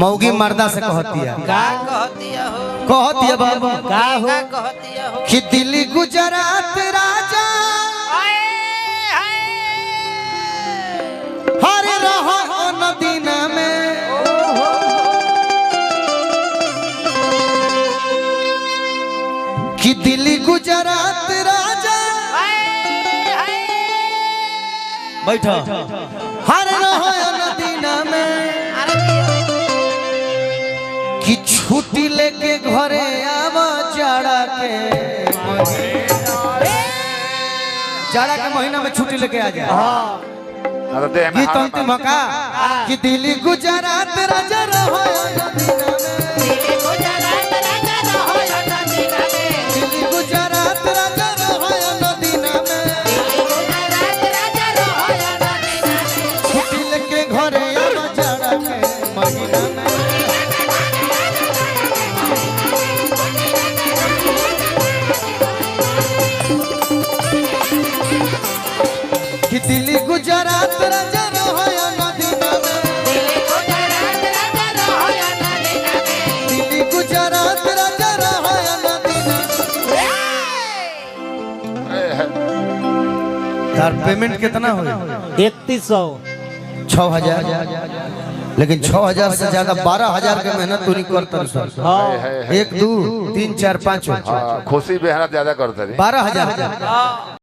मौगी मर्दा से कहती है का कहती है हो कहती है बाबा का कहती है हो कि दिल्ली गुजरात राजा हर रहो नदीना में कि दिल्ली गुजरात राजा बैठो हर रहो नदीना में कि छुट्टी लेके घरे आवा जाड़ा के महीना में छुट्टी लेके आ जाए कि तुम मका कि दिल्ली गुजरात राजा रहो दिल्ली गुजरात राजा रहो नदीना में छुट्टी लेके घरे आवा जाड़ा के महीना में कि दिल्ली गुजरात राजा रहो नदीना में दिल्ली गुजरात राजा रहो नदीना तार पेमेंट कितना हो 3100 6000 लेकिन 6000 से ज्यादा 12000 के मेहनत तू नहीं करता सर 1 2 3 4 5 खुशी बेहद ज्यादा करता 12000